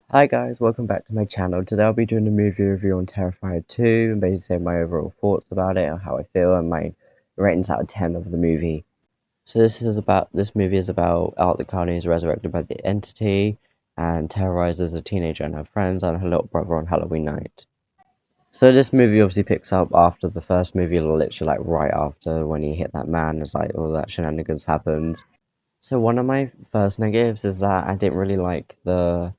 Hi guys, welcome back to my channel. Today I'll be doing a movie review on Terrifier 2 and basically saying my overall thoughts about it, how I feel, and my ratings out of 10 of the movie. So this movie is about Art the Clown who is resurrected by the entity and terrorizes a teenager and her friends and her little brother on Halloween night. So this movie obviously picks up after the first movie, literally like right after when he hit that man, it's like all that shenanigans happened. So one of my first negatives is that I didn't really like the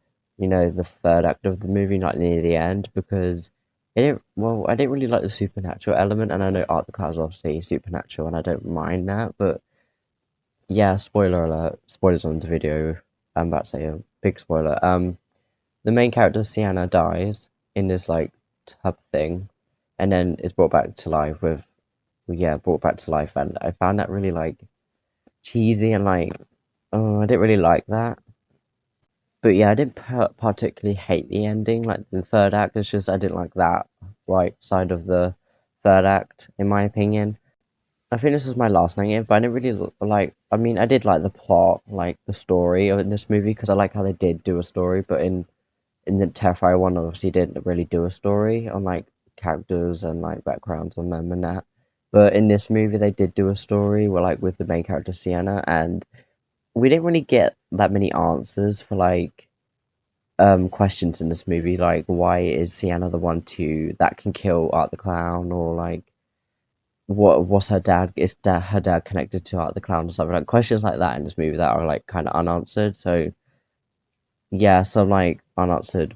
third act of the movie, like near the end, because I didn't really like the supernatural element, and I know Art the Clown is obviously supernatural, and I don't mind that, but yeah, spoiler alert, spoilers on the video, I'm about to say a big spoiler. The main character, Sienna, dies in this, like, tub thing, and then is brought back to life brought back to life, and I found that really, like, cheesy and, like, oh, I didn't really like that. But yeah, I didn't particularly hate the ending, like the third act. It's just I didn't like that like side of the third act, in my opinion. I think this is my last negative, but I didn't really like. I mean, I did like the plot, like the story of in this movie, because I like how they did do a story. But in the Terrifier one, obviously didn't really do a story on like characters and like backgrounds on them and that. But in this movie, they did do a story, where like with the main character Sienna, and we didn't really get that many answers for like questions in this movie, like why is Sienna the one to that can kill Art the Clown, or like what's her dad, her dad connected to Art the Clown, or something, like questions like that in this movie that are like kind of unanswered. So yeah, some like unanswered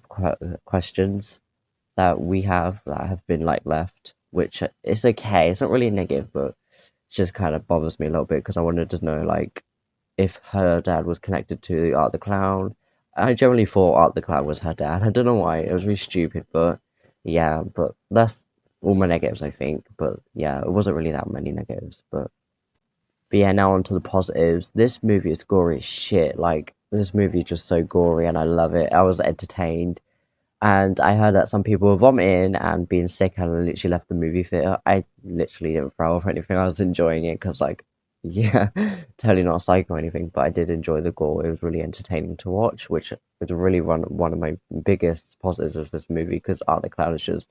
questions that we have that have been like left, which it's okay, it's not really a negative, but it just kind of bothers me a little bit because I wanted to know like if her dad was connected to Art the Clown. I generally thought Art the Clown was her dad. I don't know why. It was really stupid, but yeah, but that's all my negatives, I think. But yeah, it wasn't really that many negatives. But yeah, now on to the positives. This movie is gory as shit. Like, this movie is just so gory and I love it. I was entertained. And I heard that some people were vomiting and being sick and literally left the movie theater. I literally didn't throw up or anything. I was enjoying it because, like, yeah, totally not a psycho or anything, but I did enjoy the gore. It was really entertaining to watch, which was really one of my biggest positives of this movie because Art the Clown is just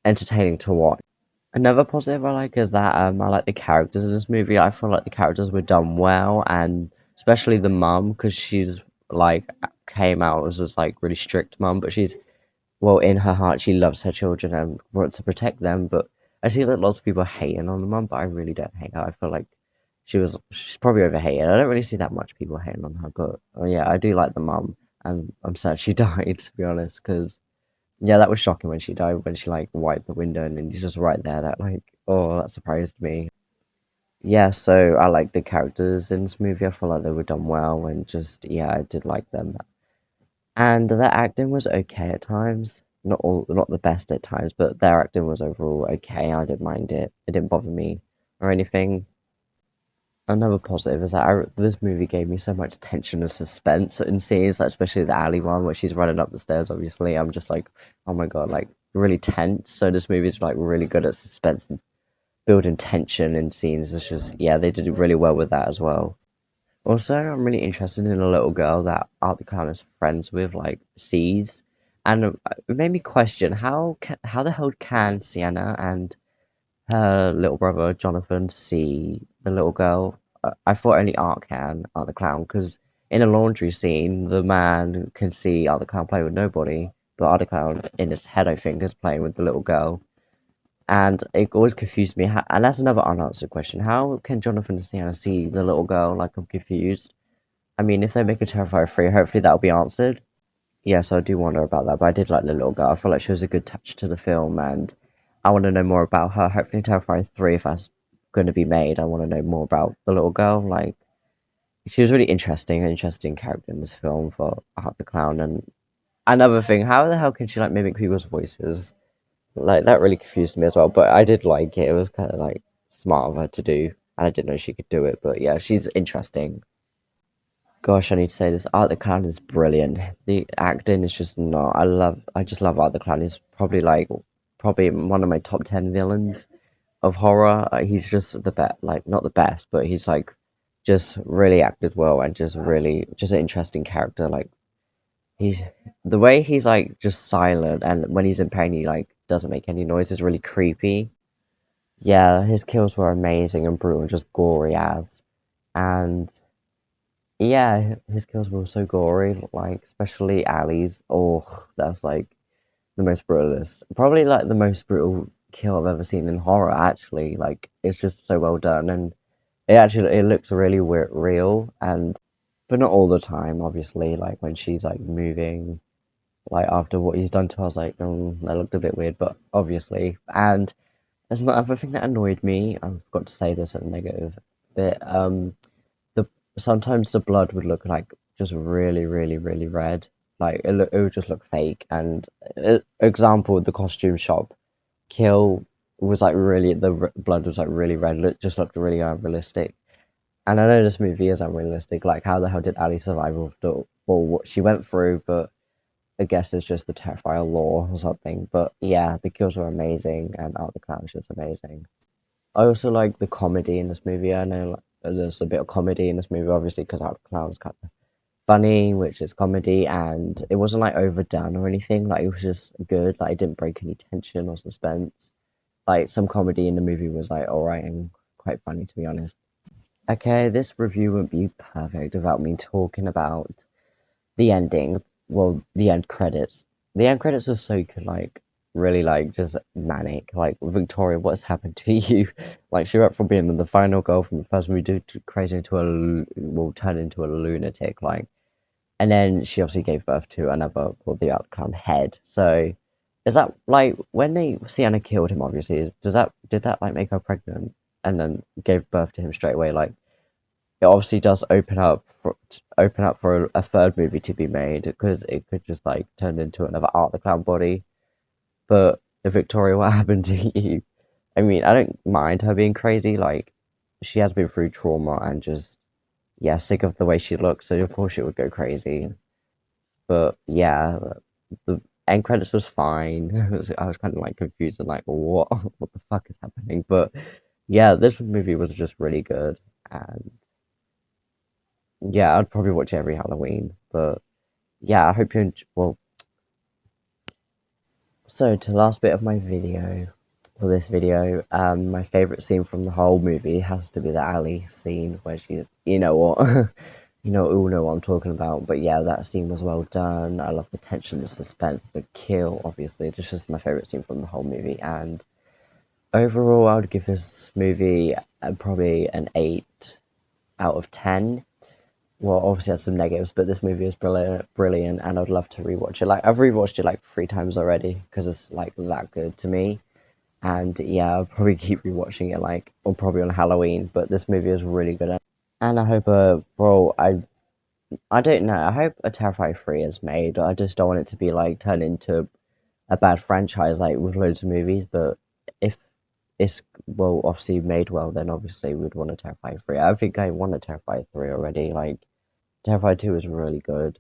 entertaining to watch. Another positive I like is that I like the characters in this movie. I feel like the characters were done well, and especially the mum because she's like came out as this like really strict mum, but she's well, in her heart, she loves her children and wants to protect them. But I see that lots of people hating on the mum, but I really don't hate her. I feel like she's probably overhated. I don't really see that much people hating on her, but yeah, I do like the mum, and I'm sad she died, to be honest, because yeah, that was shocking when she died, when she like wiped the window and then she's just right there. That like, oh, that surprised me. Yeah, so I like the characters in this movie. I feel like they were done well, and just yeah, I did like them. And their acting was okay at times. Not the best at times, but their acting was overall okay. I didn't mind it. It didn't bother me or anything. Another positive is that this movie gave me so much tension and suspense in scenes, like especially the alley one where she's running up the stairs. Obviously, I'm just like, oh my god, like really tense. So this movie's like really good at suspense and building tension in scenes. It's just yeah, they did really well with that as well. Also, I'm really interested in a little girl that Art the Clown is friends with, like, sees. And it made me question how the hell can Sienna and her little brother Jonathan see the little girl? I thought only Art can, Art the Clown, because in a laundry scene, the man can see Art the Clown play with nobody, but Art the Clown in his head, I think, is playing with the little girl. And it always confused me. And that's another unanswered question. How can Jonathan and Sienna see the little girl? Like, I'm confused. I mean, if they make a Terrifier 3, hopefully that'll be answered. Yes, I do wonder about that, but I did like the little girl. I feel like she was a good touch to the film, and I want to know more about her. Hopefully, Terrifier 3, if that's going to be made, I want to know more about the little girl. Like, she was really interesting, an interesting character in this film for Art the Clown. And another thing, how the hell can she like mimic people's voices? Like, that really confused me as well, but I did like it. It was kind of like smart of her to do, and I didn't know she could do it, but yeah, she's interesting. Gosh, I need to say this. Art the Clown is brilliant. The acting is just not. I just love Art the Clown. He's probably one of my top 10 villains of horror. He's just the best, like, not the best, but he's like just really acted well and just really, just an interesting character. Like, He's the way he's like just silent, and when he's in pain, he like doesn't make any noise. Is really creepy. Yeah, his kills were amazing and brutal, just gory as, and yeah, his kills were so gory, like especially Ali's. Oh, that's like the most brutalist. Probably like the most brutal kill I've ever seen in horror. Actually, like it's just so well done, and it looks really real, and but not all the time. Obviously, like when she's like moving, like after what he's done to her, I was like, that looked a bit weird. But obviously, and there's another thing that annoyed me. I forgot to say this at a negative bit. The sometimes the blood would look like just really red. Like it would just look fake. And example, the costume shop kill was like really blood was like really red. It just looked really unrealistic. And I know this movie is unrealistic. Like how the hell did Ali survive for what she went through? But I guess it's just the Terrifier lore or something. But yeah, the kills were amazing, and Art the Clown was just amazing. I also like the comedy in this movie. I know like, there's a bit of comedy in this movie, obviously, because Art the Clown's kind of funny, which is comedy, and it wasn't like overdone or anything. Like it was just good. Like it didn't break any tension or suspense. Like some comedy in the movie was like alright and quite funny, to be honest. Okay, this review wouldn't be perfect without me talking about the ending. Well, the end credits. The end credits were so good, like really like just manic. Like Victoria, what's happened to you? Like she went from being the final girl from the first movie to crazy into well, turned into a lunatic. Like, and then she obviously gave birth to another, well, the outcome head. So, is that like when they Sienna killed him? Obviously, did that like make her pregnant and then gave birth to him straight away? Like it obviously does open up for a third movie to be made because it could just like turn into another Art the Clown body. But Victoria, what happened to you? I mean, I don't mind her being crazy. Like she has been through trauma and just yeah, sick of the way she looks. So of course she would go crazy. But yeah, the end credits was fine. I was kind of like confused and like what the fuck is happening? But yeah, this movie was just really good and yeah, I'd probably watch it every Halloween. But yeah, I hope you well. So to the last bit of my video, for this video, my favorite scene from the whole movie has to be the alley scene where she, you know what, all know what I'm talking about. But yeah, that scene was well done. I love the tension, the suspense, the kill. Obviously, this is my favorite scene from the whole movie. And overall, I would give this movie probably an 8 out of 10. Well, obviously has some negatives, but this movie is brilliant, and I'd love to rewatch it. Like I've rewatched it like 3 times already because it's like that good to me. And yeah, I'll probably keep rewatching it like, or probably on Halloween. But this movie is really good, and I hope well, I don't know. I hope a Terrifier 3 is made. I just don't want it to be like turned into a bad franchise like with loads of movies. But if it's well, obviously made well, then obviously we'd want a Terrifier 3. I think I want a Terrifier 3 already. Like. Terrifier 2 is really good.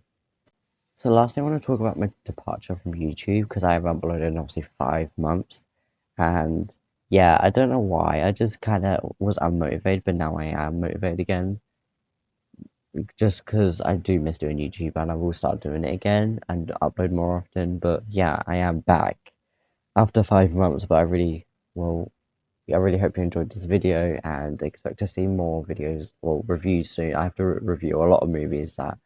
So lastly, I want to talk about my departure from YouTube because I haven't uploaded in obviously 5 months. And yeah, I don't know why. I just kind of was unmotivated, but now I am motivated again. Just because I do miss doing YouTube and I will start doing it again and upload more often. But yeah, I am back after 5 months. But well, I really hope you enjoyed this video and expect to see more videos or reviews soon. I have to review a lot of movies that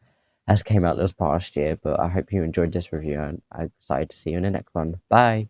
has came out this past year, but I hope you enjoyed this review and I'm excited to see you in the next one. Bye!